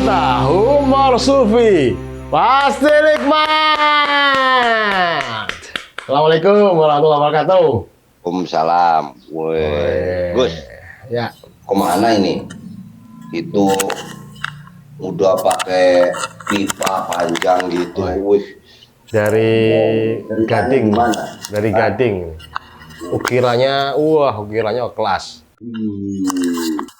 Ternyata humor Sufi pasti nikmat. Assalamualaikum warahmatullahi wabarakatuh. Waalaikumsalam. Woi, Gus, Ya, kemana ini? Itu udah pakai pipa panjang gitu. Wih, dari Gading. mana? Dari Gading. Ukirannya kelas.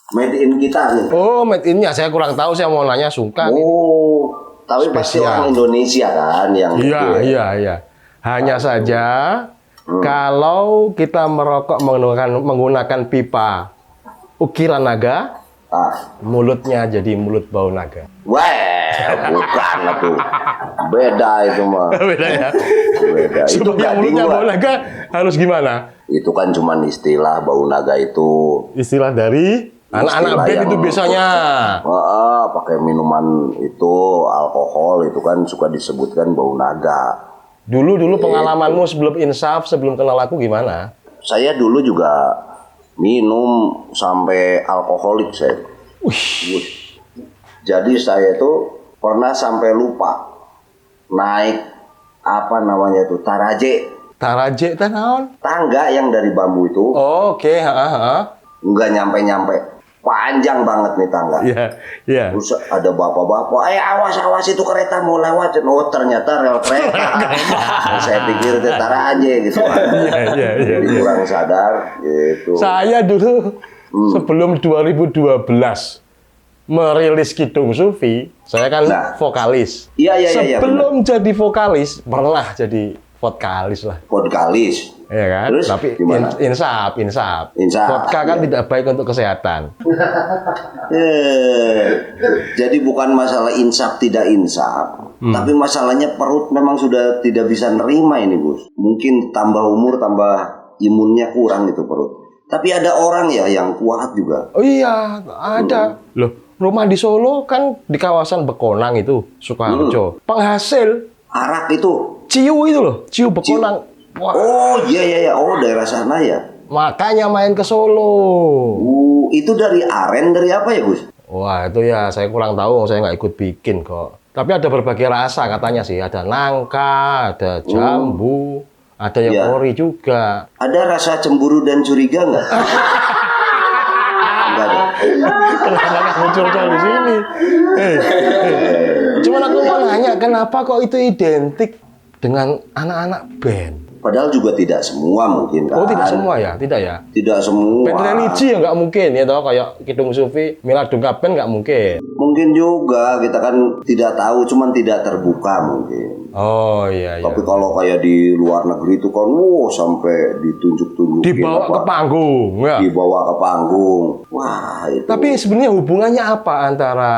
Made in kita nih. Oh, made in-nya saya kurang tahu, saya mau nanya sungkan. Oh, tapi pasti Spesial. orang Indonesia kan yang Iya, itu ya? iya. Hanya saja kalau kita merokok menggunakan pipa ukiran naga, mulutnya jadi mulut bau naga. Wah, bukan tuh. Beda itu mah. Beda ya. Beda. Itu Supaya mulutnya gading, bau Pak. naga harus gimana? Itu kan cuman istilah bau naga itu. Istilah dari anak-anak Istilah band yang- itu biasanya. Pakai minuman itu alkohol itu kan suka disebutkan bau naga. Dulu pengalamanmu sebelum insaf, sebelum kenal aku gimana? Saya dulu juga minum sampai alkoholik saya. Wih. Jadi saya tuh pernah sampai lupa naik apa namanya tuh taraje, Taraje teh naon? tangga yang dari bambu itu Oke, nggak nyampe-nyampe, panjang banget nih tangga. Iya, iya. Terus ada bapak-bapak, awas itu kereta mau lewat. Oh ternyata rel kereta. Saya pikir itu taraje gitu kan. Iya. Jadi kurang sadar gitu. Saya dulu sebelum 2012 merilis Kidung Sufi, saya kan Nah. vokalis. Iya, Sebelum jadi vokalis, pernah jadi vokalis lah. Podkalis. Iya kan? Terus Tapi gimana? insaf. Insaf, Vodka kan iya. tidak baik untuk kesehatan. Jadi bukan masalah insaf tidak insaf, tapi masalahnya perut memang sudah tidak bisa nerima ini, Gus. Mungkin tambah umur, tambah imunnya kurang gitu perut. Tapi ada orang ya yang kuat juga. Oh iya, ada. Loh, rumah di Solo kan di kawasan Bekonang itu, Sukoharjo. Penghasil Arak itu. ciu itu loh, ciu Bekonang. Wah, Oh iya. Oh daerah sana ya. makanya main ke Solo. Itu dari aren dari apa ya, Gus? Wah, itu ya saya kurang tahu, saya nggak ikut bikin kok. Tapi ada berbagai rasa katanya sih. Ada nangka, ada jambu, ada yang Iya. ori juga. Ada rasa cemburu dan curiga nggak? Nggak ada. Kenapa nggak muncul-muncul di sini? Cuman aku mau nanya, kenapa kok itu identik dengan anak-anak band? Padahal juga tidak semua mungkin kan. Oh, tidak semua ya? Tidak ya? Tidak semua. Band religi ya nggak mungkin ya toh, kayak Kidung Sufi, Miladungka Band nggak mungkin. Mungkin juga kita kan tidak tahu, cuman tidak terbuka mungkin. Oh iya. Tapi kalau kayak di luar negeri itu kan, sampai ditunjuk-tunjukin. Dibawa apa, ke panggung ya. dibawa ke panggung. Wah itu. Tapi sebenarnya hubungannya apa antara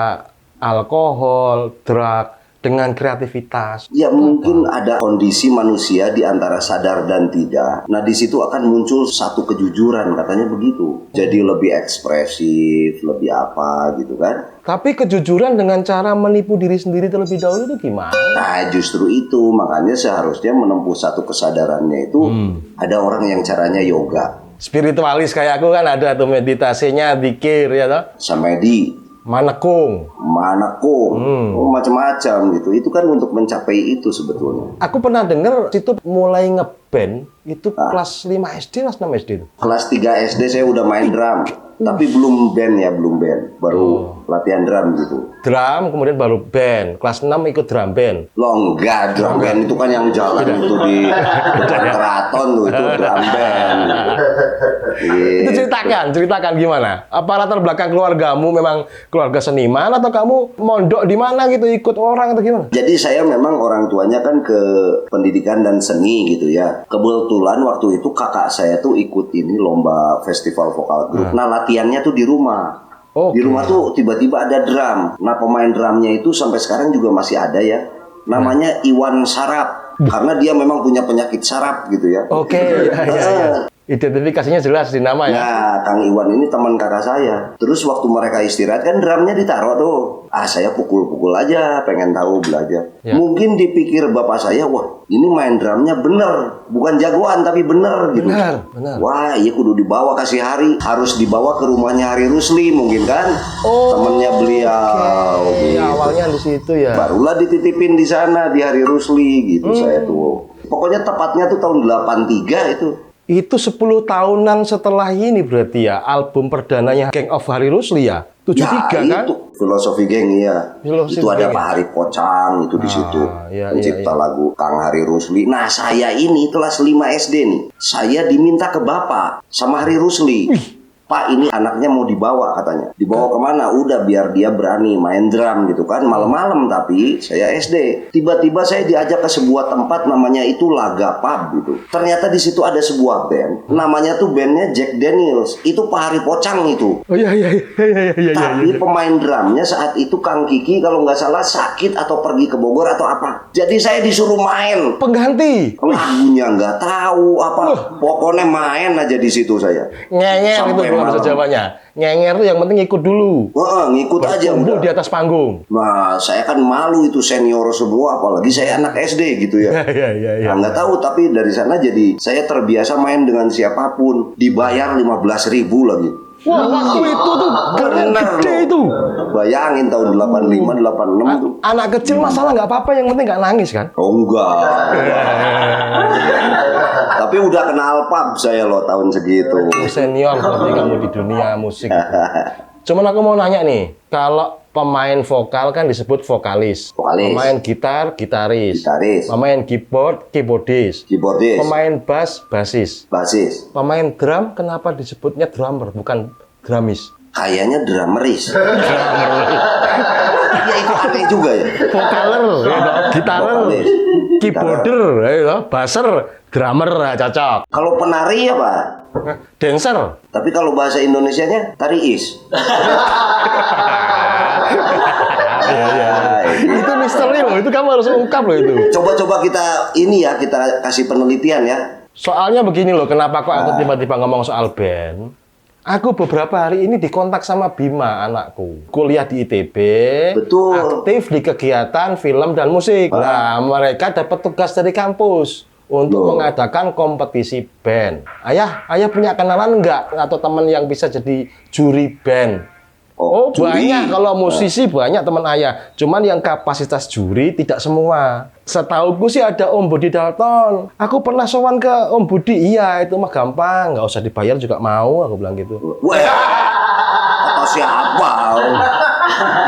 alkohol, drug dengan kreativitas? Ya mungkin ada kondisi manusia di antara sadar dan tidak. Nah di situ akan muncul satu kejujuran katanya begitu. Jadi lebih ekspresif, lebih apa gitu kan. Tapi kejujuran dengan cara menipu diri sendiri terlebih dahulu itu gimana? Nah justru itu makanya seharusnya menempuh satu kesadarannya itu ada orang yang caranya yoga. Spiritualis kayak aku kan ada tuh meditasinya, zikir ya toh, Samedi, manekung. manekung, macam-macam gitu. Itu kan untuk mencapai itu sebetulnya. Aku pernah dengar situ mulai ngeband itu kelas 5 SD, kelas 6 SD itu. Kelas 3 SD saya udah main drum, tapi belum band ya, belum band. Baru latihan drum gitu. Drum, kemudian baru band. Kelas 6 ikut drum band. Lo enggak, drum band itu kan yang jalan itu di depan keraton tuh, itu drum band. Itu ceritakan gimana? Apa latar belakang keluargamu memang keluarga seniman atau kamu mondok di mana gitu, ikut orang atau gimana? Jadi saya memang orang tuanya kan ke pendidikan dan seni gitu ya. Kebetulan waktu itu kakak saya tuh ikut ini lomba festival vokal grup. Nah latihannya tuh di rumah. Oke. Di rumah tuh tiba-tiba ada drum. Nah pemain drumnya itu sampai sekarang juga masih ada ya. Namanya Iwan Sarap. Karena dia memang punya penyakit saraf gitu ya. Oke, iya. Identifikasinya jelas di nama ya. Nah, Kang Iwan ini teman kakak saya. Terus waktu mereka istirahat kan drumnya ditaruh tuh. Saya pukul-pukul aja, pengen tahu belajar. Ya. Mungkin dipikir bapak saya, wah ini main drumnya bener, bukan jagoan tapi bener gitu. Benar. Wah, iya kudu dibawa kasih Hari, harus dibawa ke rumahnya Hari Rusli mungkin kan, temennya beliau. Iya, Gitu. awalnya di situ ya. Barulah dititipin di sana di Hari Rusli gitu saya tuh. Pokoknya tepatnya tuh tahun 83 itu. Itu 10 tahunan setelah ini berarti ya, album perdananya Gang of Hari Rusli ya? 73 kan? Itu Filosofi Geng ya. Filosofi Itu ada Geng. Pak Hari Pocang itu di situ. Iya, Pencipta lagu Kang Hari Rusli. Nah, saya ini kelas 5 SD nih. Saya diminta ke Bapak sama Hari Rusli. Pak, ini anaknya mau dibawa katanya. Dibawa kemana? Udah biar dia berani main drum gitu kan. Malam-malam tapi saya SD. Tiba-tiba saya diajak ke sebuah tempat namanya itu Laga Pub gitu. Ternyata di situ ada sebuah band. Namanya tuh bandnya Jack Daniels. Itu Pak Hari Pocang itu. Oh iya. Tapi pemain drumnya saat itu Kang Kiki kalau nggak salah sakit atau pergi ke Bogor atau apa. Jadi saya disuruh main. Pengganti. Lagunya nggak tahu apa. Pokoknya main aja di situ saya. Ngenger itu Sampai bahasa malam. Jawanya. Ngenger tuh yang penting ikut dulu. Wah, ngikut aja Tumbuh udah. di atas panggung. Nah, saya kan malu itu senior semua, apalagi saya anak SD gitu ya. Iya. Nah, nggak tahu, tapi dari sana jadi saya terbiasa main dengan siapapun. Dibayar 15.000 lagi. Wah, waktu itu tuh keren Bener gede loh. itu. Bayangin tahun 85, 86 tuh. Anak kecil masalah nggak apa-apa, yang penting nggak nangis kan? Oh enggak. Tapi udah kenal pub saya loh tahun segitu. Senior berarti kamu di dunia musik. Cuman aku mau nanya nih, kalau pemain vokal kan disebut vokalis. Vokalis. Pemain gitar, gitaris. Gitaris. Pemain keyboard, keyboardis. Keyboardis. Pemain bass, bassis. Basis. Pemain drum, kenapa disebutnya drummer, bukan drumis? Kayaknya drumeris. Ya itu aneh juga ya. Vokaler, ya, gitarer, Vokalis. keyboarder, ya, basser, drummer, ya, cocok. Kalau penari ya Pak. Dancer. Tapi kalau bahasa Indonesianya tariis. Itu misteri loh, itu kamu harus ungkap loh itu. Coba-coba kita ini ya, kita kasih penelitian ya. Soalnya begini loh, kenapa kok aku tiba-tiba ngomong soal band? Aku beberapa hari ini dikontak sama Bima, anakku. Kuliah di ITB, Betul. aktif di kegiatan film dan musik. Nah, mereka dapat tugas dari kampus untuk mengadakan kompetisi band. Ayah punya kenalan nggak? Atau teman yang bisa jadi juri band? Oh, juri. banyak. Kalau musisi banyak teman ayah. Cuman yang kapasitas juri tidak semua. Setauku sih ada Om Budi Dalton. Aku pernah sowan ke Om Budi. Iya, itu mah gampang. Nggak usah dibayar juga mau. Aku bilang gitu. Wah, atau siapa?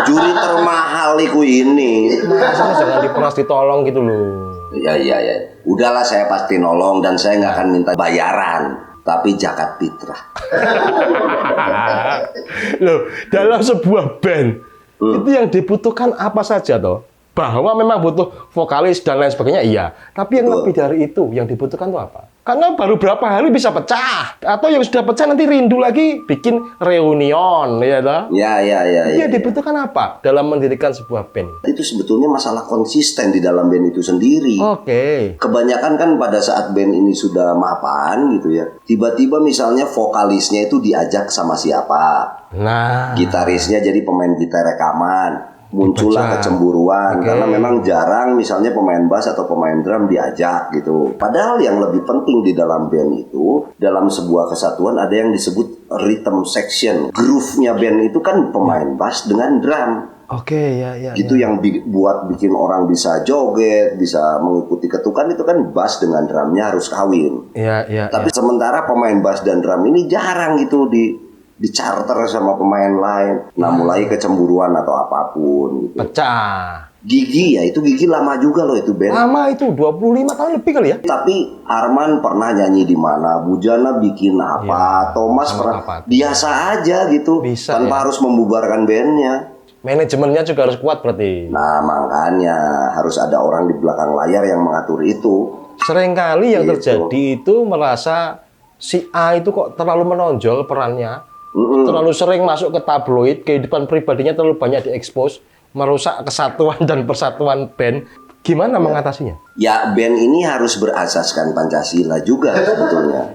Juri termahal iku ini. Maksudnya jangan diperas ditolong gitu loh. Ya. Udahlah saya pasti nolong dan saya nggak akan minta bayaran. Tapi zakat fitrah. Loh, dalam sebuah band itu yang dibutuhkan apa saja toh? Bahwa memang butuh vokalis dan lain sebagainya, iya. Tapi yang lebih dari itu, yang dibutuhkan itu apa? Karena baru berapa hari bisa pecah. Atau yang sudah pecah nanti rindu lagi bikin reunion, ya toh? Ya. Yang dibutuhkan apa dalam mendirikan sebuah band? Itu sebetulnya masalah konsisten di dalam band itu sendiri. Oke. Kebanyakan kan pada saat band ini sudah mapan gitu ya. Tiba-tiba misalnya vokalisnya itu diajak sama siapa. Nah, Gitarisnya jadi pemain gitar rekaman. Muncullah Dipecah. kecemburuan Oke. karena memang jarang misalnya pemain bass atau pemain drum diajak gitu. Padahal yang lebih penting di dalam band itu, dalam sebuah kesatuan ada yang disebut rhythm section. Groove-nya band itu kan pemain bass dengan drum. oke, ya. Gitu yang buat bikin orang bisa joget, bisa mengikuti ketukan itu kan bass dengan drumnya harus kawin. Ya. Tapi sementara pemain bass dan drum ini jarang gitu di charter sama pemain lain. Nah, mulai kecemburuan atau apapun gitu. Pecah. Gigi ya, itu Gigi lama juga loh itu band. Lama itu 25 tahun lebih kali ya? Tapi Arman pernah nyanyi di mana, Bujana bikin apa, Thomas sama pernah apa. biasa aja gitu, Bisa, tanpa ya. harus membubarkan bandnya. Manajemennya juga harus kuat berarti. Nah, makanya harus ada orang di belakang layar yang mengatur itu. Seringkali yang Gitu. terjadi itu merasa si A itu kok terlalu menonjol perannya, terlalu sering masuk ke tabloid, kehidupan pribadinya terlalu banyak diekspos, merusak kesatuan dan persatuan band. Gimana mengatasinya? Ya, band ini harus berasaskan Pancasila juga sebetulnya.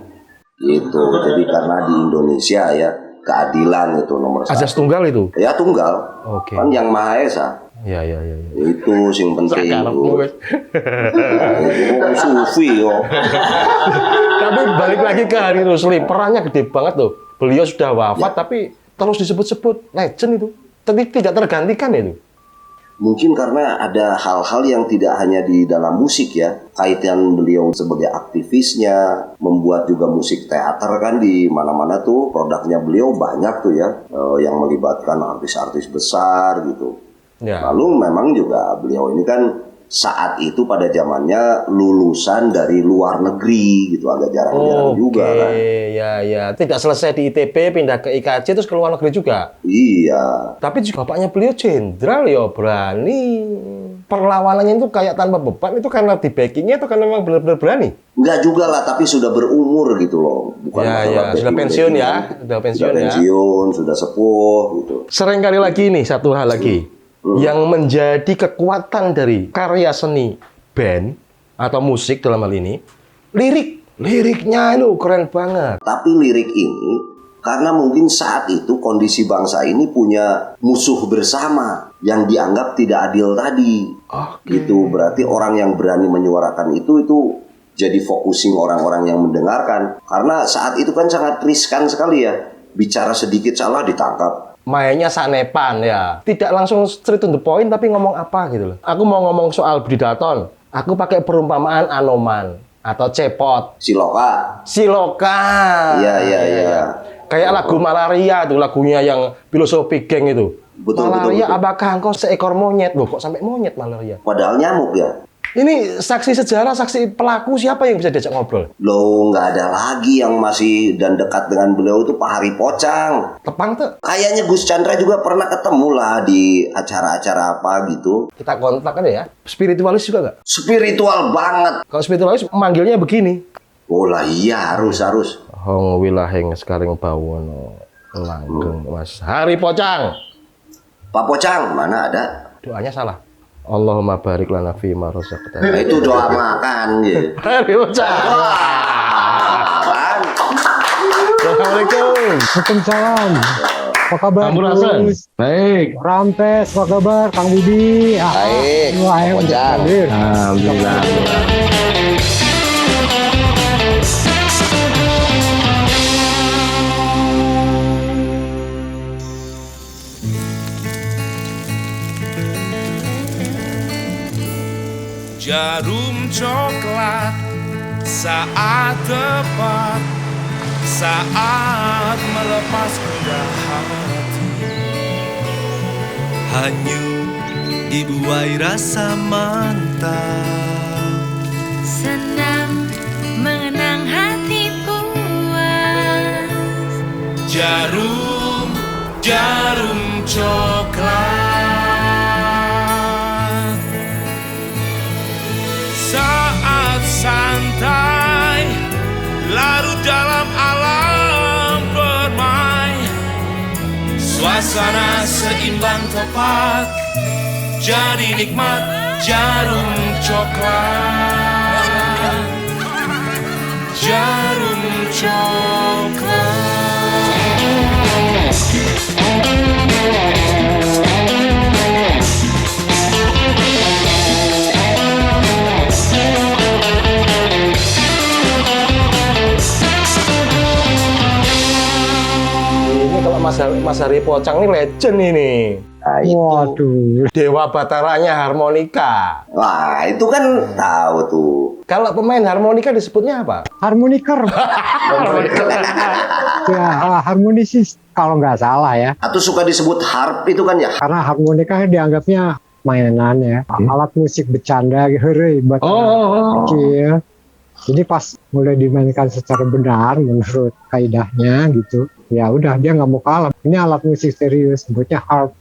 Gitu. Jadi karena di Indonesia ya keadilan itu nomor satu. Azas tunggal itu. Ya tunggal. Oke. Kan yang Maha Esa. Ya. Itu sing penting. Sakarepmu wis. Sufi yo. Tapi balik lagi ke Hari Rusli, perannya gede banget tuh. Beliau sudah wafat tapi terus disebut-sebut legend itu. Tapi tidak tergantikan itu. Mungkin karena ada hal-hal yang tidak hanya di dalam musik ya, kaitan beliau sebagai aktivisnya, membuat juga musik teater kan di mana-mana tuh produknya beliau banyak tuh ya, yang melibatkan artis-artis besar gitu. Ya. Lalu memang juga beliau ini kan saat itu pada zamannya lulusan dari luar negeri gitu, agak jarang-jarang juga kan. Ya. Tidak selesai di ITB, pindah ke IKJ, terus ke luar negeri juga. Iya. Tapi juga bapaknya beliau jenderal ya, berani. Perlawanannya itu kayak tanpa beban, itu karena di backingnya atau karena memang benar-benar berani? Enggak juga lah, tapi sudah berumur gitu loh. Bukan Ya, sudah pensiun ya. Sudah pensiun ya. Sudah sepuh gitu. Sering kali lagi nih, satu hal lagi. Yang menjadi kekuatan dari karya seni band atau musik dalam hal ini, liriknya itu keren banget. Tapi lirik ini karena mungkin saat itu kondisi bangsa ini punya musuh bersama yang dianggap tidak adil tadi. Gitu berarti orang yang berani menyuarakan itu jadi focusing orang-orang yang mendengarkan. Karena saat itu kan sangat riskan sekali ya, bicara sedikit salah ditangkap. Mainnya sanepan ya, tidak langsung straight to the point tapi ngomong apa gitu loh. Aku mau ngomong soal Bridaton, aku pakai perumpamaan anoman atau cepot. Siloka. Iya. Kayak lagu Malaria tuh, lagunya yang filosofi geng itu. Betul. Apakah engkau seekor monyet? Loh, kok sampai monyet Malaria? Padahal nyamuk ya. Ini saksi sejarah, saksi pelaku, siapa yang bisa diajak ngobrol? Loh, nggak ada lagi yang masih dan dekat dengan beliau itu Pak Hari Pocang. Tepang tuh. Kayaknya Gus Chandra juga pernah ketemu lah di acara-acara apa gitu. Kita kontak aja ya. Spiritualis juga nggak? Spiritual banget. Kalau spiritualis manggilnya begini. Oh lah iya, harus. Hong wilaheng sekaring bawono langgeng Mas Hari Pocang. Pak Pocang, mana ada? Doanya salah. Allahumma barik lana fi ma razaqtana. Nah, itu doa makan gitu. Hari Pocang. Assalamualaikum. Waalaikumsalam. Apa kabar? Kamu Rasen? Baik. Rampes, apa kabar? Kang Budi. Baik. Wah, Pocang. Alhamdulillah. Jarum coklat saat tepat, saat melepas gundah hati. Hanyut dibuai rasa mantap, senang mengenang hati puas. jarum coklat. Saat santai larut dalam alam permai, suasana seimbang tepat, jadi nikmat jarum coklat. Jarum coklat. Ini kalau Mas Hari Pocang ini legend ini. Nah, itu. Waduh. Dewa Bataranya harmonika. Wah, itu kan tahu tuh. Kalau pemain harmonika disebutnya apa? Harmoniker. Ya, harmonisis kalau nggak salah ya. Atau suka disebut harp itu kan ya? Karena harmonika dianggapnya mainan ya. Alat musik bercanda, heureuy buat anak kecil. Jadi pas mulai dimainkan secara benar menurut kaidahnya gitu, ya udah dia nggak mau kalah. Ini alat musik serius, sebutnya harp.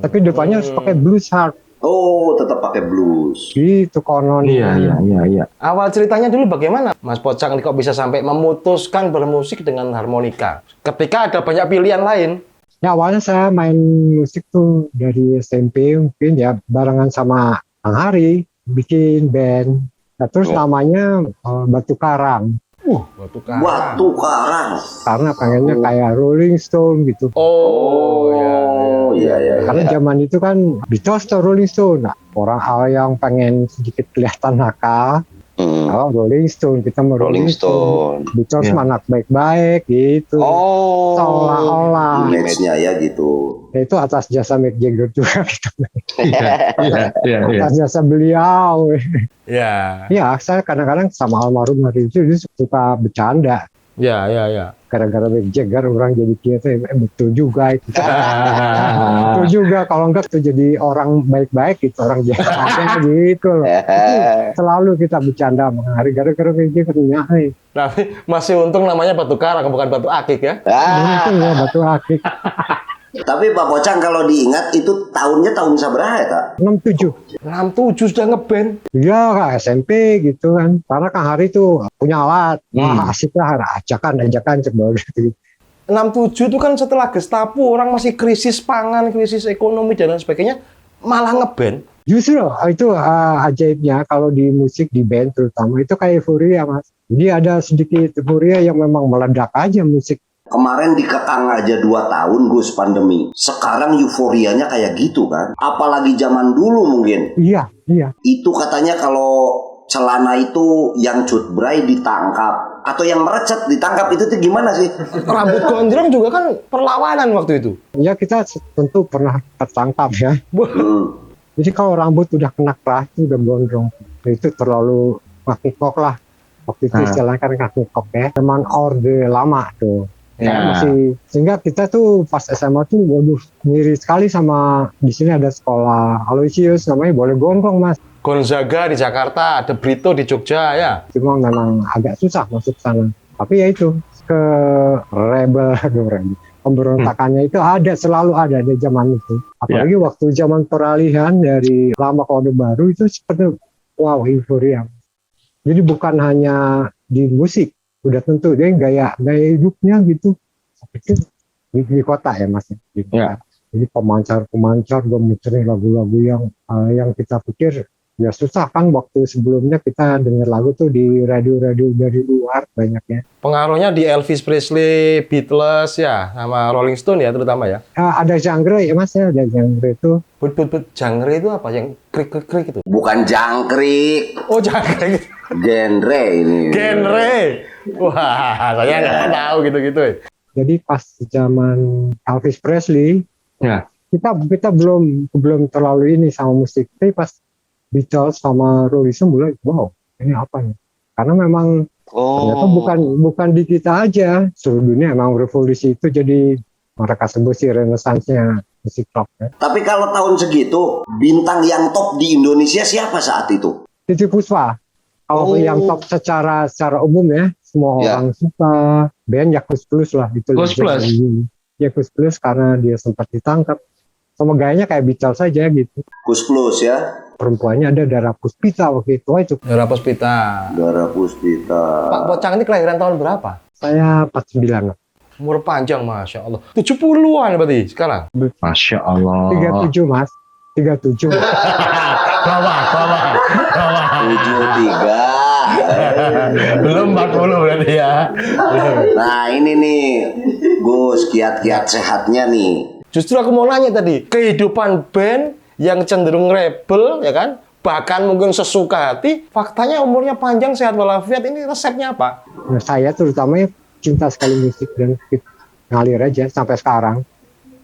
Tapi depannya harus pakai blues harp. Oh, tetap pakai blues. Gitu konon. Iya. Awal ceritanya dulu bagaimana? Mas Pocang kok bisa sampai memutuskan bermusik dengan harmonika? Ketika ada banyak pilihan lain. Ya awalnya saya main musik tuh dari SMP mungkin ya barengan sama Kang Hari bikin band. Nah, terus namanya Batu Karang. Batu Karang. Batu Karang. karena pengennya kayak Rolling Stone gitu. Oh, ya. Iya. Karena zaman itu kan Beatles atau Rolling Stone. Nah, orang yang pengen sedikit kelihatan nakal, Rolling Stone, kita mau Rolling Stone. Beatles anak baik-baik gitu. Oh. Seolah-olah. Image-nya ya gitu. Ya, itu atas jasa Mick Jagger juga gitu. Iya. Atas jasa beliau. Ya. Ya, saya kadang-kadang sama almarhum hari itu dia suka bercanda. Ya. Gara-gara Mick Jagger orang jadi kita, betul juga itu. Betul juga, kalau enggak tuh jadi orang baik-baik gitu, orang jahat gitu loh. Itu selalu kita bercanda menghari gara-gara Mick Jagger nyai. Tapi masih untung namanya Batu Karang, bukan Batu Akik ya. Itu ya batu akik. Tapi Pak Pocang kalau diingat itu tahunnya tahun seberapa ya, Kak? 67. 67 sudah ngeband. Iya, Kak, SMP gitu kan. Karena Kang Hari tuh punya alat. Wah, asik lah, ajakan coba gitu. 67 itu kan setelah Gestapo, orang masih krisis pangan, krisis ekonomi dan lain sebagainya, malah ngeband. Justru itu ajaibnya kalau di musik, di band terutama, itu kayak euforia, Mas. Jadi ada sedikit euforia yang memang meledak aja musik. Kemarin dikekang aja 2 tahun Gus pandemi. Sekarang euforianya kayak gitu kan. Apalagi zaman dulu mungkin. Iya. Itu katanya kalau celana itu yang cutbray ditangkap. Atau yang merecet ditangkap itu tuh gimana sih? Rambut gondrong juga kan perlawanan waktu itu. Ya kita tentu pernah tertangkap ya. Jadi kalau rambut udah kena keras, itu udah gondrong. Itu terlalu ngakikok lah. Waktu itu istilahnya kan ngakikok ya. Teman orde lama tuh. Ya. Sehingga kita tuh pas SMA tuh waduh ngiri sekali sama di sini ada sekolah Aloysius namanya boleh gondrong Mas. Gonzaga di Jakarta, ada Brito di Jogja ya. Cuma memang agak susah masuk sana. Tapi ya itu ke rebel pemberontakannya itu selalu ada di zaman itu. Apalagi waktu zaman peralihan dari lama ke orde baru itu seperti wow euforia. Jadi bukan hanya di musik. Udah tentu dia gaya hidupnya gitu seperti di kota ya Mas di kota. Jadi pemancar gue muterin lagu-lagu yang kita pikir ya susah kan waktu sebelumnya kita dengar lagu tuh di radio-radio dari luar banyaknya. Pengaruhnya di Elvis Presley, Beatles ya, sama Rolling Stone ya terutama ya. Ada genre ya Mas ya, ada genre itu. Genre itu apa yang krik itu? Bukan jangkrik. Oh jangkrik. Genre ini. Genre. Wah, saya nggak tahu gitu-gitu. Jadi pas zaman Elvis Presley, ya kita belum terlalu ini sama musik. Tapi pas Beatles sama Rolling Stone mulai, wow, ini apa nih? Karena memang ternyata bukan di kita aja, seluruh dunia emang revolusi itu jadi mereka sebut sih renaissance-nya musik rock. Ya. Tapi kalau tahun segitu, bintang yang top di Indonesia siapa saat itu? Titiek Puspa. Kalau yang top secara umum ya, semua orang suka. Band Yakus Plus lah. Yakus Plus karena dia sempat ditangkap. Sama gayanya kayak Beatles saja gitu. Kus Plus ya. Perempuannya ada Dara Puspita waktu itu. Dara Puspita. Pak Pocang ini kelahiran tahun berapa? Saya 49. Umur panjang, Masya Allah. 70-an berarti sekarang? Masya Allah. 37 Mas. 37. Bawah. 73. Belum 40 berarti ya. Nah ini nih, Gus, kiat-kiat sehatnya nih. Justru aku mau nanya tadi, kehidupan band yang cenderung rebel, ya kan? Bahkan mungkin sesuka hati, faktanya umurnya panjang, sehat walafiat, ini resepnya apa? Nah, saya terutama cinta sekali musik dan ngalir aja sampai sekarang.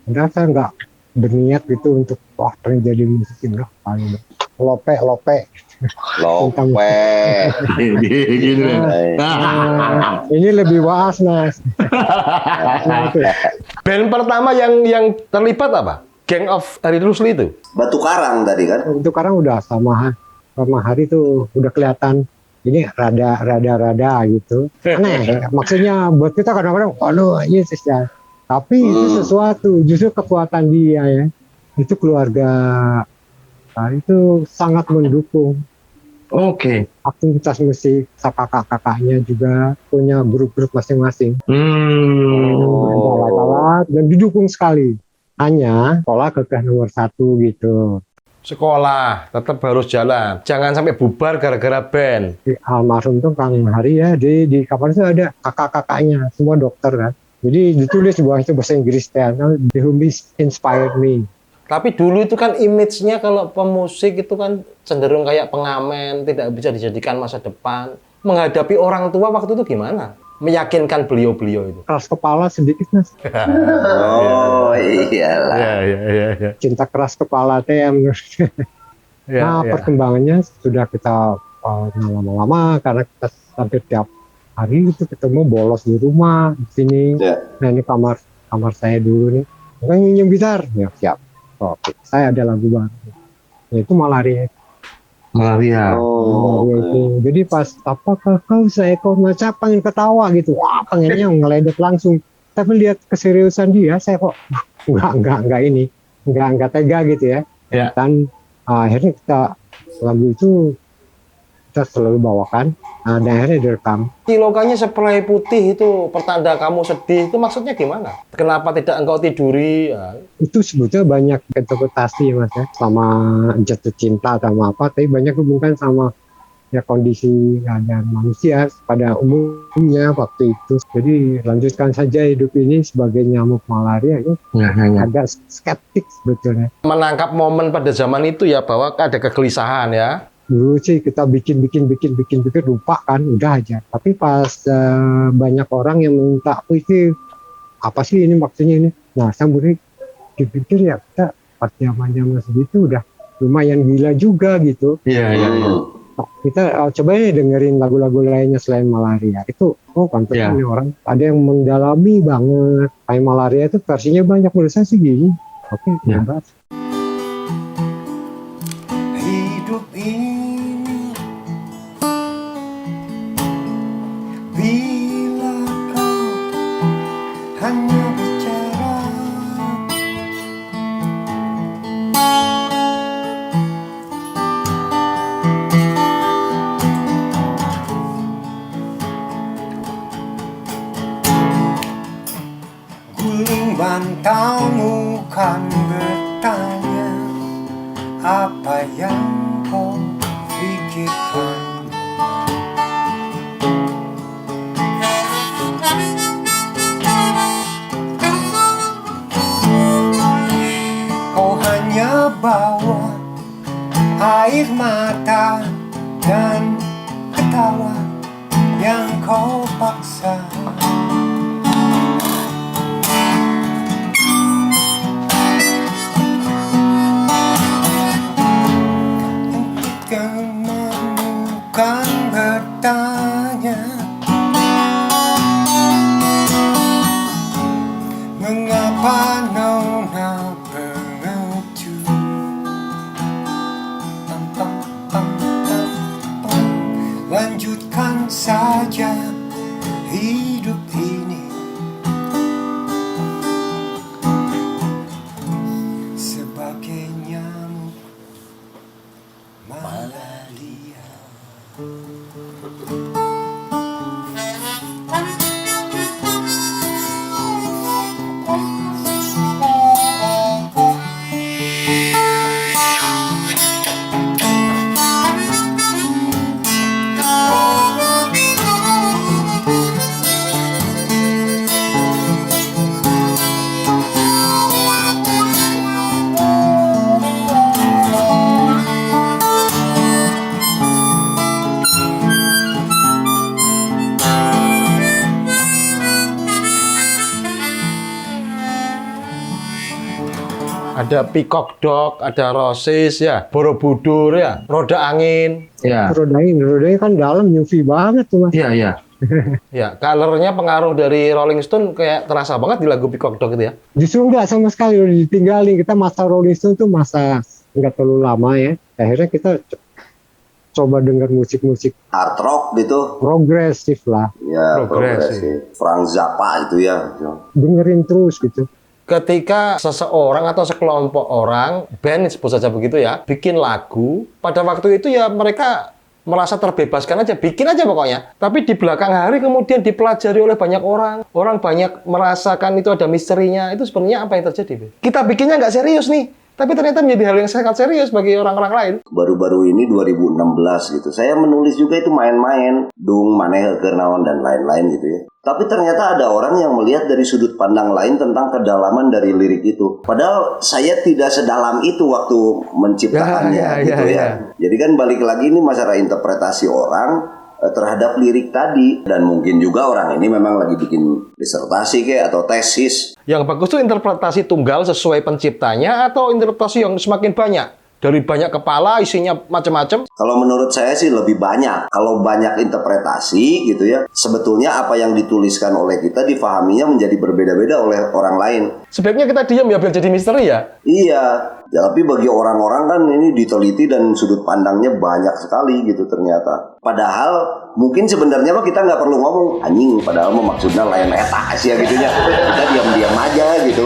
Udah saya nggak berniat gitu untuk pengen jadi musisi, enggak. Lope. Ini lebih was Mas. Band pertama yang terlibat apa? Gang of Hari Rusli itu? Batu Karang tadi kan? Batu Karang udah sama Hari tuh udah kelihatan ini rada gitu. Aneh. Maksudnya buat kita kadang-kadang, waduh, Yesus ya. Tapi itu sesuatu, justru kekuatan dia ya. Itu keluarga itu sangat mendukung. Oke. Aktivitas musik, kakak-kakaknya juga punya grup-grup masing-masing. Alat-alat dan didukung sekali. Hanya pola kekeh nomor 1 gitu. Sekolah tetap harus jalan. Jangan sampai bubar gara-gara band. Di almarhum tuh Kang Hari ya, di kamar itu ada kakak-kakaknya, semua dokter kan. Jadi ditulis di bawah itu bahasa Inggris, The Who Inspired Me. Tapi dulu itu kan image-nya kalau pemusik itu kan cenderung kayak pengamen, tidak bisa dijadikan masa depan. Menghadapi orang tua waktu itu gimana? Meyakinkan beliau-beliau itu. Keras kepala sedikit Mas. Oh iyalah. Iya. Cinta keras kepala teh yang nah, perkembangannya sudah kita lama-lama karena kita hampir tiap hari itu ketemu bolos di rumah di sini. Ya. Nah ini kamar saya dulu nih. Kan nyanyi gitar, ya siap. Oke, saya ada lagu baru. Itu Malaria. Malaria. Oh, Malaria itu. Jadi pas apakah kau macam pengen ketawa gitu. Wah pengennya ngeledek langsung. Tapi lihat keseriusan dia, saya kok enggak ini, enggak tega gitu ya. Ya. Dan akhirnya lagu itu kita selalu bawakan. Dan akhirnya direkam. Cilokanya seprei putih itu pertanda kamu sedih itu maksudnya gimana? Kenapa tidak engkau tiduri? Ya. Itu sebetulnya banyak interpretasi Mas ya, sama jatuh cinta sama apa, tapi banyak hubungan sama ya kondisi keadaan manusia pada umumnya waktu itu. Jadi lanjutkan saja hidup ini sebagai nyamuk malaria itu agak skeptik sebetulnya. Menangkap momen pada zaman itu ya bahwa ada kegelisahan ya. Dulu sih kita bikin lupa kan, udah aja. Tapi pas banyak orang yang minta, oh ini apa sih ini maksudnya ini? Nah saya mulai dipikir ya kita pas zaman segitu udah lumayan gila juga gitu. Iya. Kita coba ya dengerin lagu-lagu lainnya selain Malaria. Itu pantasnya nih orang ada yang mendalami banget. Kayak Malaria itu versinya banyak, menurut saya sih gini. Oke, coba. Hidup ini bila kau hanya bicara guling bantalmu kan bertanya apa yang kau pikirkan. Kau hanya bawa air mata dan ketawa yang kau paksa. Kan bertanya mengapa nona pengecut. Lanjutkan saja hidup ini sebagai nyamuk malaria. Ada Peacock Dog, ada Roses ya, Borobudur ya, Roda Angin. Iya. Rodain kan dalam UV banget tuh Mas. Iya. Ya, colornya pengaruh dari Rolling Stone kayak terasa banget di lagu Peacock Dog itu ya. Justru enggak sama sekali, udah ditinggalin. Kita masa Rolling Stone tuh masa enggak terlalu lama ya. Akhirnya kita coba dengar musik-musik Hard rock gitu. progresif lah. Ya, Progresif. progresif. Frank Zappa itu ya. Dengerin terus gitu. Ketika seseorang atau sekelompok orang, band sebut saja begitu ya, bikin lagu, pada waktu itu ya mereka merasa terbebaskan aja, bikin aja pokoknya. Tapi di belakang hari kemudian dipelajari oleh banyak orang. Orang banyak merasakan itu ada misterinya. Itu sebenarnya apa yang terjadi? Be? Kita bikinnya nggak serius nih. Tapi ternyata menjadi hal yang sangat serius bagi orang-orang lain. Baru-baru ini 2016 gitu. Saya menulis juga itu main-main, dung, maneh, kernaon dan lain-lain gitu ya. Tapi ternyata ada orang yang melihat dari sudut pandang lain tentang kedalaman dari lirik itu. Padahal saya tidak sedalam itu waktu menciptakannya gitu ya. Jadi kan balik lagi ini masalah interpretasi orang terhadap lirik tadi, dan mungkin juga orang ini memang lagi bikin disertasi kayak atau tesis. Yang bagus itu interpretasi tunggal sesuai penciptanya atau interpretasi yang semakin banyak dari banyak kepala isinya macam-macam. Kalau menurut saya sih lebih banyak. Kalau banyak interpretasi gitu ya, sebetulnya apa yang dituliskan oleh kita difahaminya menjadi berbeda-beda oleh orang lain. Sebaiknya kita diam ya biar jadi misteri ya. Iya, tapi bagi orang-orang kan ini diteliti dan sudut pandangnya banyak sekali gitu ternyata. Padahal mungkin sebenarnya mah kita nggak perlu ngomong anjing, padahal mah maksudnya lain eta sih ya gitu ya. Kita diam-diam aja gitu.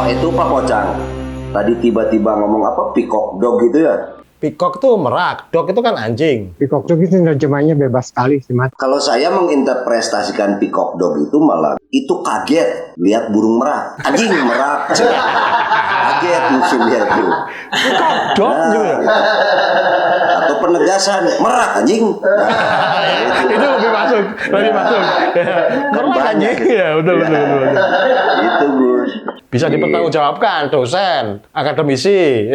Itu Pak Pocang tadi tiba-tiba ngomong apa peacock dog gitu ya. Peacock tuh merak, dog itu kan anjing. Peacock dog itu terjemahnya bebas sekali sih Mas. Kalau saya menginterpretasikan peacock dog itu malah itu kaget lihat burung merak, anjing merak. Kaget mungkin lihat itu. Peacock dog gitu ya. Atau penegasan merak anjing. Itu lebih masuk. Merak anjing. Ya, betul. Itu Gus. Bisa dipertanggungjawabkan dosen, akademisi.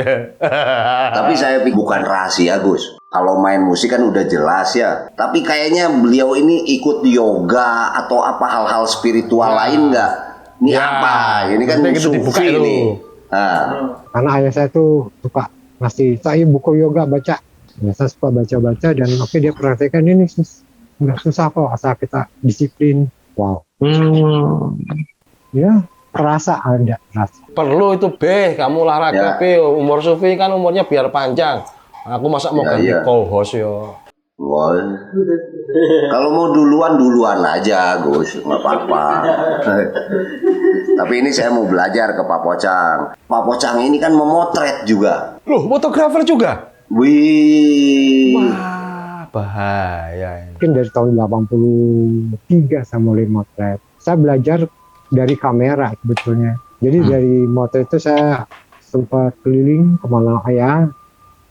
Tapi saya pikir bukan rahasia Gus. Kalau main musik kan udah jelas ya. Tapi kayaknya beliau ini ikut yoga atau apa hal-hal spiritual lain nggak? Ini apa? Ini kan sufi ini. Karena ayah saya tuh suka ngasih saya buku yoga baca. Ya, saya suka baca-baca dan oke dia praktekkan ini nggak susah kok asal kita disiplin. Wow. Ya. Rasa ada rasa. Perlu itu kamu olahraga umur Sufi kan umurnya biar panjang. Aku masa mau ganti co-host yo. Kalau mau duluan aja Gus, nggak apa-apa. Tapi ini saya mau belajar ke Pak Pocang. Pak Pocang ini kan memotret juga. Loh, fotografer juga? Wih. Wah, bahaya. Mungkin dari tahun 83 saya mulai motret. Saya belajar dari kamera sebetulnya. Jadi dari motret itu saya sempat keliling kemana ayah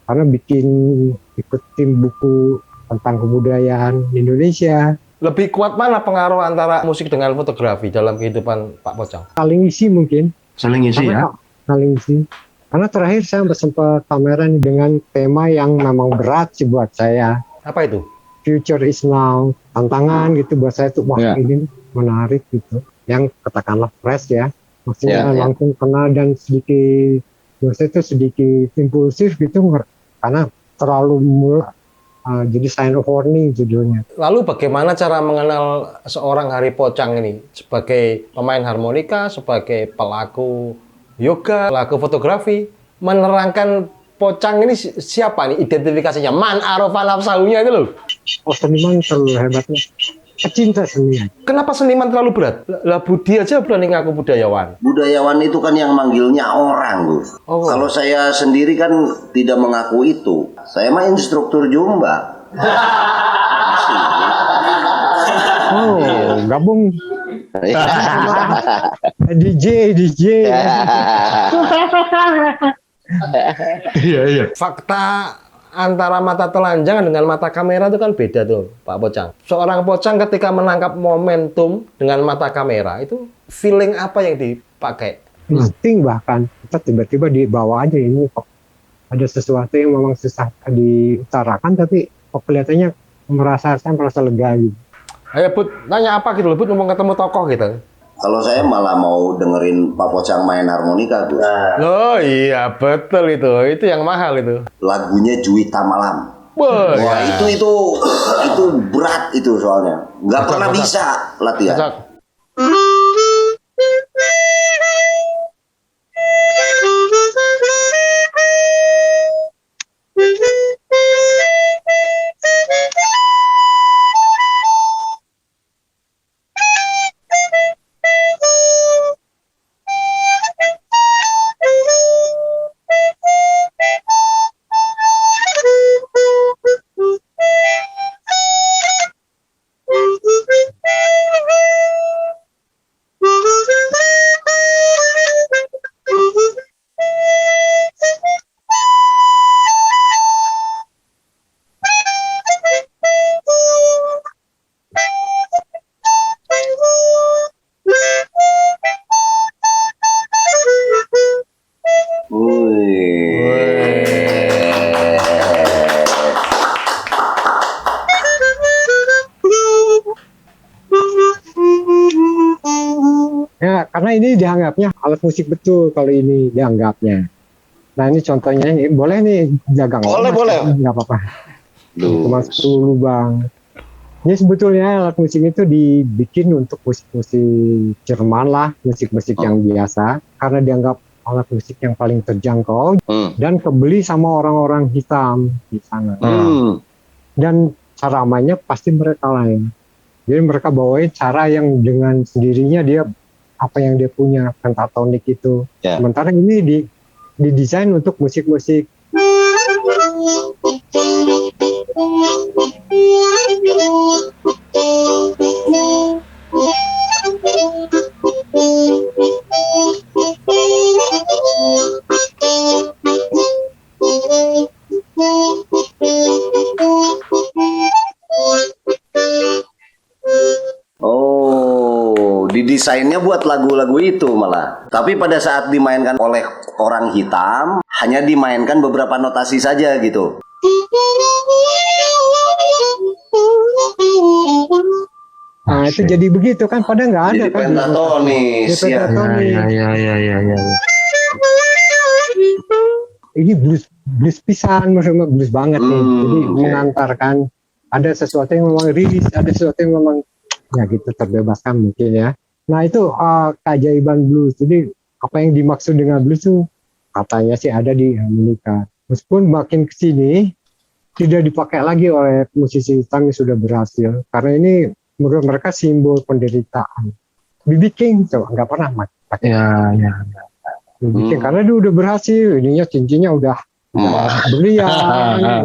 karena ikut tim buku tentang kebudayaan Indonesia. Lebih kuat mana pengaruh antara musik dengan fotografi dalam kehidupan Pak Pocang? Saling isi mungkin. Saling isi ya? Saling isi. Karena terakhir saya sempat pameran dengan tema yang memang berat sih buat saya. Apa itu? Future is now. Tantangan gitu buat saya tuh wah ini menarik gitu. Yang katakanlah fresh ya, maksudnya langsung kenal dan sedikit, biasanya itu sedikit impulsif gitu, karena terlalu jadi sign of warning judulnya. Lalu bagaimana cara mengenal seorang Hari Pocang ini sebagai pemain harmonika, sebagai pelaku yoga, pelaku fotografi, menerangkan Pocang ini siapa nih identifikasinya? Man Arafah nafsahunya itu loh. Oh seniman terlalu hebatnya. Pecinta seni. Kenapa seniman terlalu berat? Lah Budi aja berani ngaku budayawan. Budayawan itu kan yang manggilnya orang, Gus. Kalau saya sendiri kan tidak mengaku itu. Saya mah instruktur Zumba. gabung DJ. Iya. Fakta antara mata telanjang dengan mata kamera itu kan beda tuh, Pak Pocang. Seorang Pocang ketika menangkap momentum dengan mata kamera itu feeling apa yang dipakai? Insting bahkan kita tiba-tiba dibawa aja ini kok ada sesuatu yang memang susah diutarakan tapi kok kelihatannya merasa lega gitu. Ayo Put, nanya apa gitu loh, Put, mau ketemu tokoh gitu. Kalau saya malah mau dengerin Pak Pocang main harmonika, Gus. Oh iya, betul itu. Itu yang mahal itu. Lagunya Juwita Malam. Wah, Wah, ya. itu berat itu soalnya. Nggak pernah Cocok. bisa latihan. Cocok. Ya, karena ini dianggapnya alat musik betul kalau ini dianggapnya. Nah ini contohnya, ini boleh nih jagang. Boleh. Nggak apa-apa. Duh. Cuma 10 bang. Ini sebetulnya alat musik itu dibikin untuk musik-musik Jerman lah, musik-musik yang biasa. Karena dianggap alat musik yang paling terjangkau dan kebeli sama orang-orang hitam di sana. Dan cara mainnya pasti mereka lain. Jadi mereka bawain cara yang dengan sendirinya dia apa yang dia punya pentatonik itu. Ya. Sementara ini didesain untuk musik-musik. Oh, didesainnya buat lagu-lagu itu malah. Tapi pada saat dimainkan oleh orang hitam, hanya dimainkan beberapa notasi saja gitu. Nah itu jadi begitu kan, padahal nggak ada Jadi kan. pentatonis. Jadi Ya. pentatonis. Ya. Ini blues pisan, maksudnya blues banget nih. Jadi Oke. mengantarkan ada sesuatu yang memang rilis, ada sesuatu yang memang ya gitu terbebaskan mungkin ya. Nah itu keajaiban blues. Jadi apa yang dimaksud dengan blues itu katanya sih ada di Amerika. Meskipun makin kesini tidak dipakai lagi oleh musisi hitam yang sudah berhasil, karena ini menurut mereka simbol penderitaan. B.B. King coba nggak pernah pakai. Ya. B.B. King karena dia udah berhasil, ininya cincinnya udah berlian,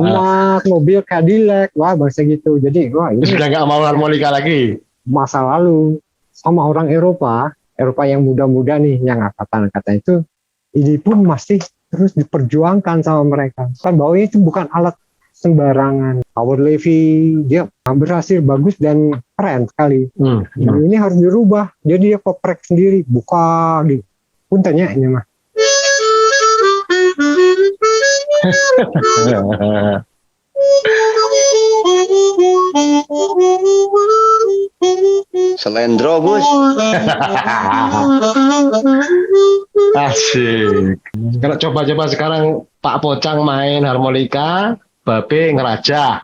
emas, mobil Cadillac, wah bangsa gitu. Jadi wah ini Sudah nggak mau harmonika lagi. masa lalu. Sama orang Eropa yang muda-muda nih, yang angkatan-angkatan itu, ini pun masih terus diperjuangkan sama mereka. Kan bahwa itu bukan alat sembarangan. Howard Levy dia berhasil bagus dan keren sekali. Nah, ini harus dirubah. Jadi dia koprek sendiri, buka di puntennya ini mah. Selendro, Gus. Asik. Kalau coba-coba sekarang Pak Pocang main harmonika, Babe ngerajah.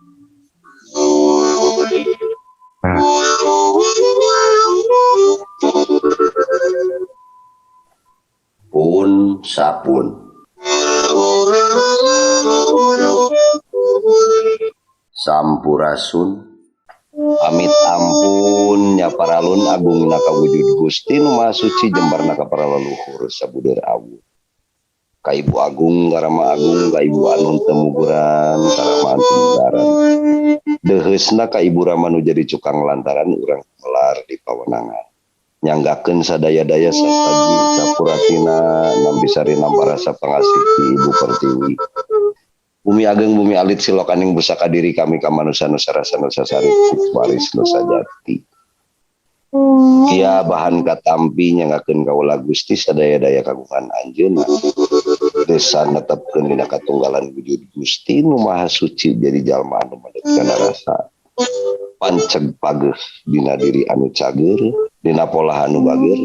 Pun sapun. Sampurasun. Amit ampun nyaparalun agung naka wujud Gusti nu Maha Suci jembar naka para leluhur sabudur awu. Ka Ibu Agung, Karama Agung, ka Ibu Anun Temuguran, Karamaan Temugaran. Deheusna ka Ibu Rama nu jadi cukang lantaran urang kelar di pawenangan. Nyanggakeun sadaya-daya sasaji sapuratina nampi sari namparasa pangasih ti Ibu Pertiwi. Bumi ageng bumi alit silokaning busaka diri kami ka manusia nusa rasa nusa sari waris nusa jati. Kia bahan katampi nyangakeun kaula Gusti sadaya-daya kagungan anjeunna. Desa netepkeun dina katunggalan wujud Gusti nu Maha Suci jadi jalma anu madegkeun rasa. Panceg pageus dina diri anu cager, dina pola anu bager,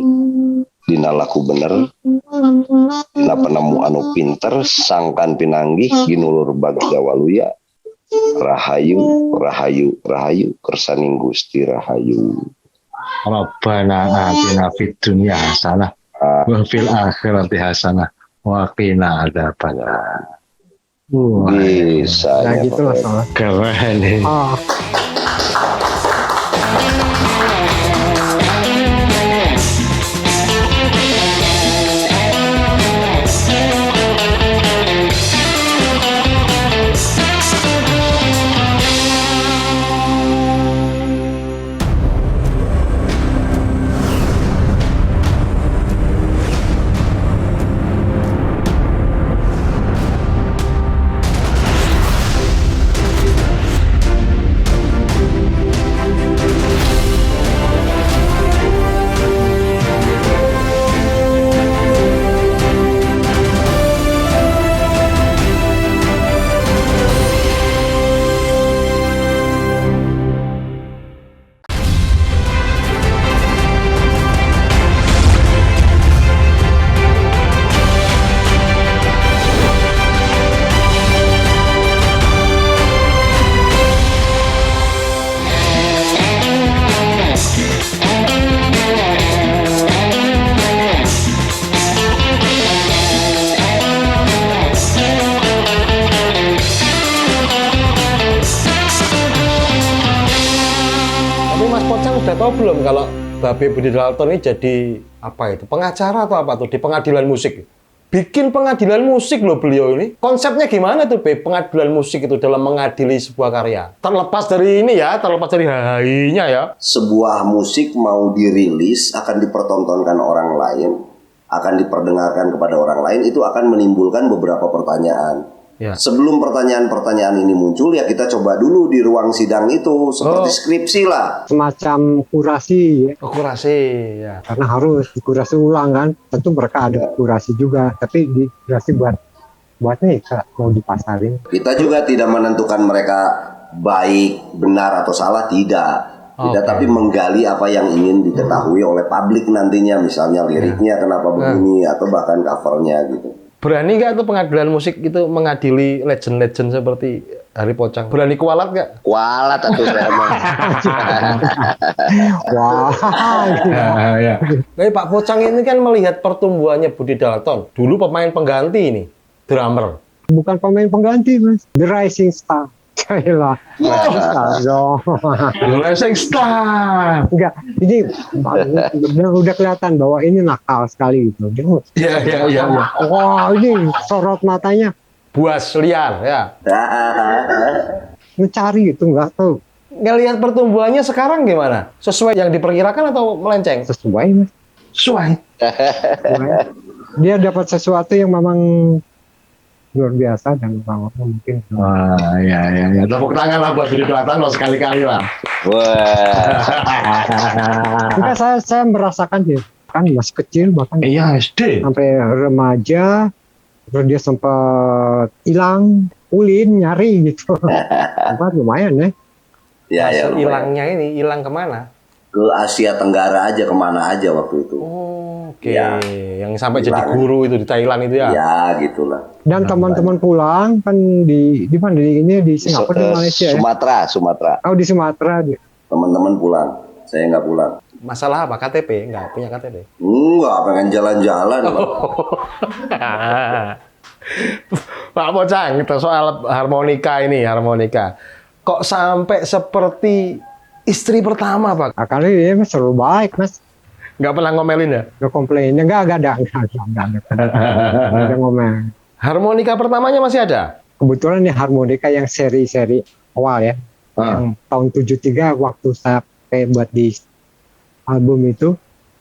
dina laku bener, dina penemu anu pinter, sangkan pinanggih ginulur bagja waluya. Rahayu, rahayu, rahayu, kersaning Gusti rahayu. Rabbana atina fid dunya hasanah wa fil akhirati hasanah wa qina adzabannar. Bisa Nah ya, gitu lah soalnya. Keren nih. Ah, Tapi Mas Pocang udah tahu belum kalau Babe Budi Dalton ini jadi apa itu? Pengacara atau apa tuh di pengadilan musik? Bikin pengadilan musik loh beliau ini. Konsepnya gimana tuh, Be? Pengadilan musik itu dalam mengadili sebuah karya. Terlepas dari ini ya, terlepas dari HI-nya ya. sebuah musik mau dirilis akan dipertontonkan orang lain, akan diperdengarkan kepada orang lain, itu akan menimbulkan beberapa pertanyaan. Ya. Sebelum pertanyaan-pertanyaan ini muncul, ya kita coba dulu di ruang sidang itu, seperti skripsi lah. semacam kurasi ya. Akurasi ya. Karena harus dikurasi ulang kan. Tentu mereka ada kurasi juga, tapi dikurasi buat nih mau dipasarin. Kita juga tidak menentukan mereka baik, benar atau salah, tidak. Tidak, Oke. tapi menggali apa yang ingin diketahui oleh publik nantinya, misalnya liriknya kenapa begini, atau bahkan covernya gitu. Berani nggak tuh pengadilan musik itu mengadili legend-legend seperti Hari Pocang? Berani kualat nggak? Kualat atau saya mah. Wah, Ya. Tapi Pak Pocang ini kan melihat pertumbuhannya Budi Dalton. Dulu pemain pengganti ini, drummer. bukan pemain pengganti mas, the rising star. Gila, rising star dong. Rising Star. Enggak, ini udah kelihatan bahwa ini nakal sekali gitu. Dia, Iya. wah ini sorot matanya Buas liar ya. mencari itu nggak tahu Ngelihat pertumbuhannya sekarang gimana? Sesuai yang diperkirakan atau melenceng? sesuai mas. Sesuai. Sesuai. Dia dapat sesuatu yang memang luar biasa dan memang mungkin Wah, ya. Tepuk tangan lah buat Budi Dalton loh sekali-kali lah. Wah, enggak, saya merasakan dia kan masih kecil bahkan Iya, SD. sampai remaja, terus dia sempat hilang, ulin nyari gitu. Sempat lumayan ya. ya lumayan. Hilangnya ini, hilang kemana? Ke Asia Tenggara aja, kemana aja waktu itu. Oke, Ya. yang sampai jadi Hilang. guru itu di Thailand itu ya? Ya gitulah. Dan teman-teman pulang kan di mana di Singapura, di Malaysia ya. Sumatera. Oh di Sumatera. Teman-teman pulang, saya nggak pulang. Masalah apa? KTP? Nggak punya KTP? Enggak, pengen jalan-jalan. Pak Pocang, kita soal harmonika ini, harmonika. Kok sampai seperti istri pertama, Pak? Kali dia mas selalu baik mas. Nggak pernah ngomelin ya? Nggak komplain, nggak ada ngomel. Harmonika pertamanya masih ada? Kebetulan nih harmonika yang seri-seri awal ya, yang tahun 73 waktu saya pakai buat di album itu,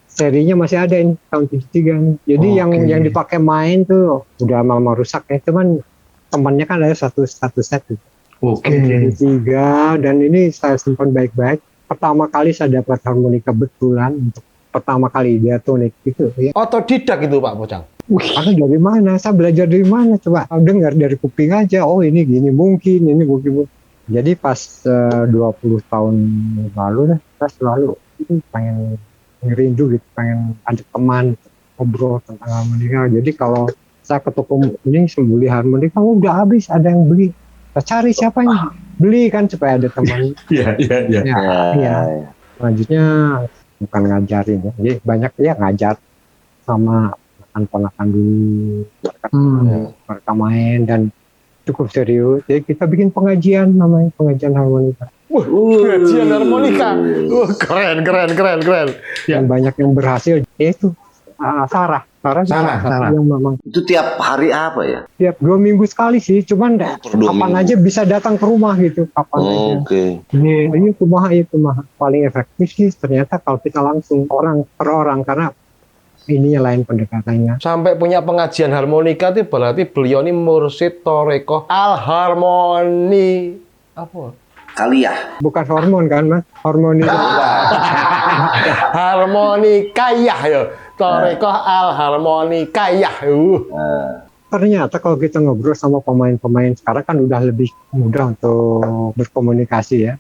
serinya masih ada ini tahun 73 nih. Jadi yang dipakai main tuh udah lama rusak ya, cuman temannya kan ada satu set tuh. Oke. 73 dan ini saya simpan baik-baik. Pertama kali saya dapat harmonika betulan untuk pertama kali diatonik itu ya. Otodidak itu Pak Pocang? Aku dari mana? Saya belajar dari mana? Coba dengar dari kuping aja. Oh ini gini mungkin, ini mungkin. Jadi pas 20 tahun lalu dah, saya selalu pengen ngerindu gitu, pengen ada teman ngobrol tentang harmonika. Jadi kalau saya ke toko ini sembeli harmonika, udah habis, ada yang beli. Saya cari siapa yang beli kan supaya ada teman. Iya. Ya. Selanjutnya bukan ngajarin ya. Jadi banyak ya ngajar sama ponakan dulu, mereka main dan cukup serius. Jadi kita bikin pengajian namanya pengajian harmonika. Pengajian harmonika. Keren. Dan banyak yang berhasil. Itu Sarah yang memang Itu tiap hari apa ya? tiap 2 minggu sekali sih. Cuman kapan aja bisa datang ke rumah gitu. Kapan aja. Ini kumaha. Paling efektif sih ternyata kalau kita langsung orang per orang karena ininya lain pendekatannya. Sampai punya pengajian harmonika itu berarti beliau ini mursyid Thorekoh Al-Harmoni apa? Kaliah. Bukan hormon kan mas? Harmoni. Harmonikayah ya. Thorekoh Al-Harmoni Kayah. Ternyata kalau kita ngobrol sama pemain-pemain sekarang kan udah lebih mudah untuk berkomunikasi ya.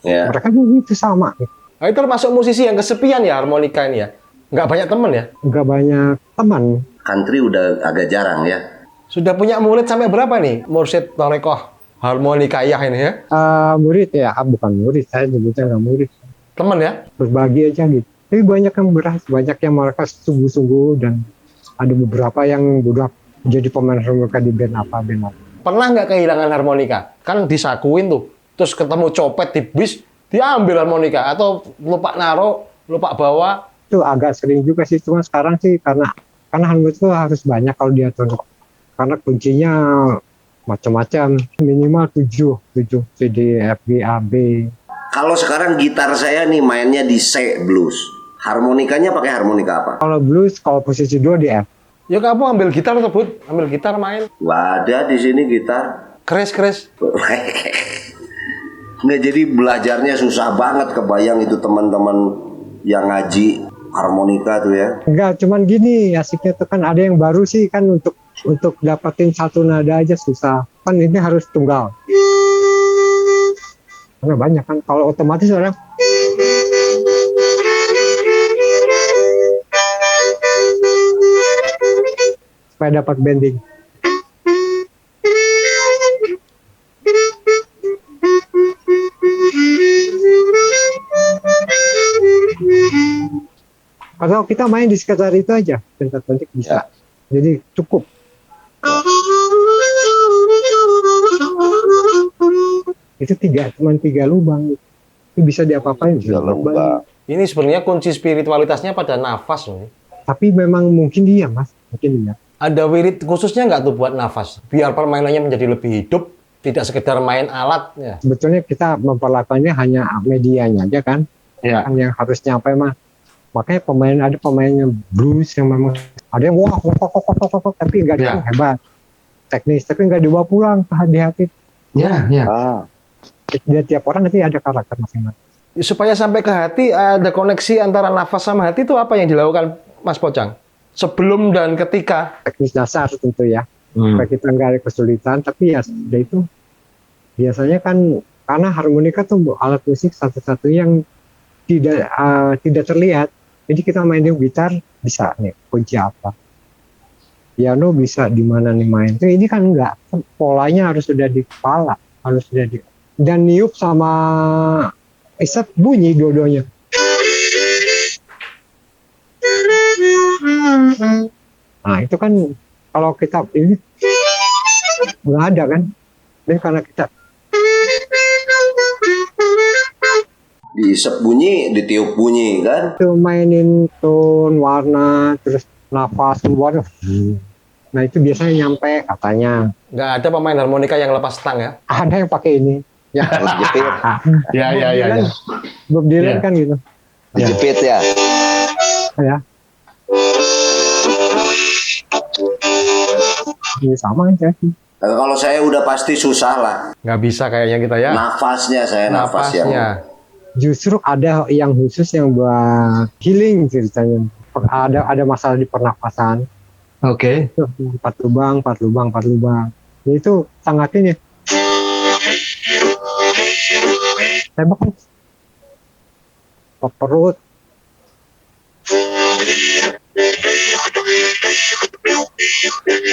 Ya. Mereka juga itu sama. Nah, itu termasuk musisi yang kesepian ya harmonika ini ya? Nggak banyak teman ya? Nggak banyak teman. Country udah agak jarang ya. Sudah punya murid sampai berapa nih mursyid Thorekoh Harmonikayah ini ya? Murid ya, bukan murid. Saya sebutnya nggak murid. Teman ya? Berbagi aja gitu. Tapi banyak yang berhasil, banyak yang mereka sungguh-sungguh dan ada beberapa yang udah jadi pemain harmonika di band apa. Pernah nggak kehilangan harmonika? Kan disakuin tuh. Terus ketemu copet di bis, diambil harmonika. Atau lupa naro, lupa bawa. Itu agak sering juga sih, cuma sekarang sih karena harmonika itu harus banyak kalau diatur. Karena kuncinya macam-macam, minimal 7 C, D, F, G, A, B. Kalau sekarang gitar saya nih mainnya di C blues. Harmonikanya pakai harmonika apa? Kalau blues, kalau posisi 2 di F. Ya kamu ambil gitar tersebut, ambil gitar main. Wah, ada di sini gitar. Keres. Nggak, jadi belajarnya susah banget. Kebayang itu teman-teman yang ngaji harmonika tuh ya. Enggak, cuman gini, asiknya tuh kan ada yang baru sih kan untuk dapetin satu nada aja susah. Kan ini harus tunggal. Karena banyak kan, kalau otomatis orang supaya dapat bending. Kalau kita main di sekitar itu aja, pentatonic bisa. Jadi cukup. Itu cuman 3 lubang. Itu bisa diapa-apain. Ini sebenarnya kunci spiritualitasnya pada nafas loh. Tapi memang mungkin dia mas, mungkin dia. Ada wirid khususnya nggak tuh buat nafas? Biar permainannya menjadi lebih hidup, tidak sekedar main alat. Ya. Sebetulnya kita memperlakukannya hanya medianya aja kan. Ya. Kan yang harus nyampe mah. Makanya ada pemainnya blues yang memang ada yang wah tapi nggak ada yang hebat teknis, tapi nggak dibawa pulang ke hati. Ya. Dia tiap orang nanti ada karakter masing-masing. Supaya sampai ke hati, ada koneksi antara nafas sama hati itu apa yang dilakukan Mas Pocang? Sebelum dan ketika? Teknis dasar tentu ya. Supaya kita nggak ada kesulitan, tapi ya sudah itu. Biasanya kan, karena harmonika tuh alat musik satu-satu yang tidak terlihat. Jadi kita main di gitar, bisa nih, kunci apa. Piano bisa di mana nih main. Ini kan enggak, polanya harus sudah di kepala. Harus sudah di... Dan niup sama isep bunyi dua-duanya. Nah itu kan kalau kita ini nggak ada kan, dan karena kita Diisep bunyi, ditiup bunyi kan? Itu mainin tone, warna, terus nafas keluar. Nah itu biasanya nyampe katanya. Nggak ada pemain harmonika yang lepas stang ya? Ada yang pakai ini. Ya. Dijepit, Ya. Bob Dylan Iya. kan gitu. dijepit ya. Ya. Ini sama aja sih. Nah, kalau saya udah pasti susah lah. Nggak bisa kayaknya kita ya. Nafasnya saya nafas yang Justru ada yang khusus yang buat healing ceritanya. Ada masalah di pernafasan. Oke. 4 lubang. Itu sangat ini. Tembak kan. Ke perut.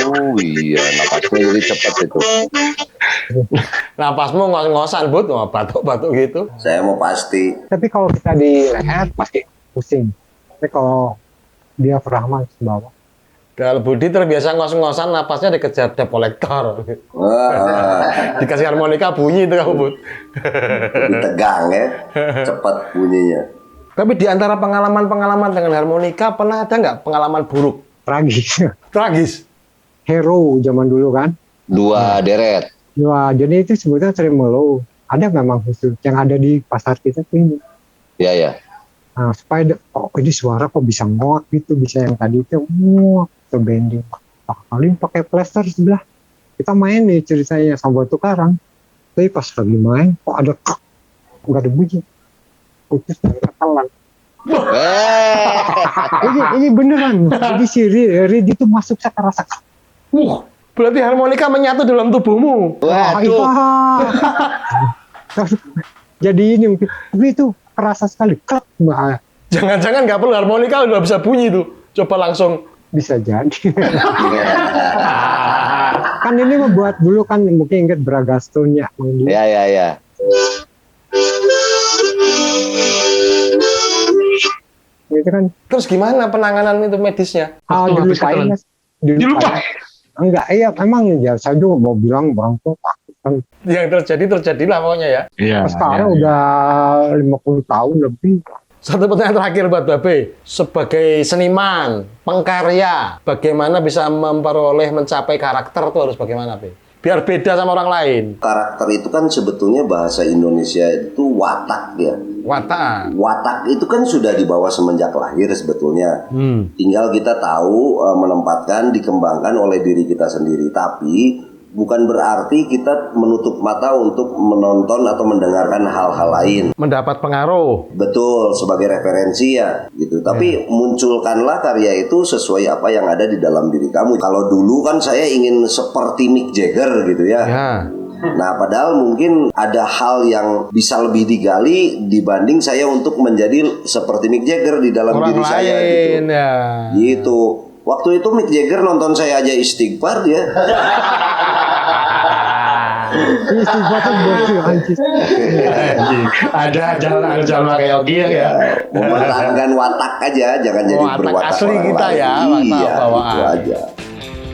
Oh iya, napasnya jadi cepat itu. Napasmu ngos-ngosan, Bud. Wah, batuk-batuk gitu. Saya mau pasti. Tapi kalau kita di leher pasti pusing. Tapi kalau dia diafragma ke bawah. Kalau Budi terbiasa ngos-ngosan, napasnya dikejar debt collector. Wah, Dikasih harmonika bunyi itu kamu, Bud. lebih tegang ya, cepat bunyinya. Tapi di antara pengalaman-pengalaman dengan harmonika, pernah ada nggak pengalaman buruk? Tragis. Tragis? Hero zaman dulu kan. 2 deret. Wah, jadi itu sebetulnya tremolo. Ada memang khusus yang ada di pasar kita tuh ini. Ya ya. Nah, supaya ini suara kok bisa ngoak gitu, bisa yang tadi itu ngoak ke bending. Paling pakai plaster sebelah. Kita main nih ceritanya sama tukaran. Tapi pas lagi main, kok ada kak, nggak ada bunyi. Putus dari katalan. Ini beneran. Jadi si reed itu masuk saya kerasa. Berarti harmonika menyatu dalam tubuhmu. Waduh. Jadi ini mungkin, tapi itu kerasa sekali. Klak, Jangan-jangan nggak perlu harmonika udah bisa bunyi tuh. Coba langsung. bisa jadi. Kan ini membuat dulu kan mungkin ingat Bragastoon ya. Ya. Itu kan Terus gimana penanganan itu medisnya? dilupain mas. Dilupain? Enggak, iya memang ya saya juga mau bilang bang tuh kan Yang terjadilah pokoknya ya. Iya. sekarang udah 50 tahun lebih. Satu pertanyaan terakhir buat Babe. Sebagai seniman, pengkarya, bagaimana bisa mencapai karakter itu harus bagaimana, Be? Biar beda sama orang lain. Karakter itu kan sebetulnya bahasa Indonesia itu watak ya. Watak. Watak itu kan sudah dibawa semenjak lahir sebetulnya. Tinggal kita tahu menempatkan, dikembangkan oleh diri kita sendiri. Tapi bukan berarti kita menutup mata untuk menonton atau mendengarkan hal-hal lain. Mendapat pengaruh. Betul, sebagai referensi ya gitu. Tapi munculkanlah karya itu sesuai apa yang ada di dalam diri kamu. Kalau dulu kan saya ingin seperti Mick Jagger gitu ya. Nah, padahal mungkin ada hal yang bisa lebih digali dibanding saya untuk menjadi seperti Mick Jagger di dalam Orang diri saya lain, gitu. ya. Gitu. Waktu itu Mick Jagger nonton saya aja istighfar dia. Ada jalan kayak Ogi ya. Mempertahankan watak aja, jangan jadi Watak berwatak asli orang kita lain. ya, watak Iya, bawaan. itu aja.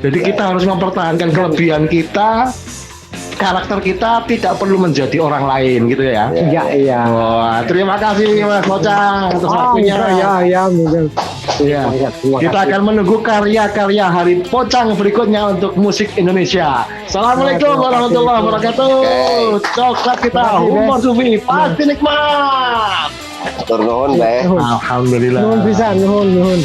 Jadi kita harus mempertahankan kelebihan kita, karakter kita tidak perlu menjadi orang lain gitu ya. Iya. Wah, terima kasih Mas Bocang atas waktunya. Ya, mungkin. Iya. Kita akan menunggu karya-karya Hari Pocang berikutnya untuk musik Indonesia. Assalamualaikum warahmatullahi wabarakatuh. Coklat kita, humor sufi, pasti nikmat. Turun, Be. Alhamdulillah. Nuhun pisan, nuhun.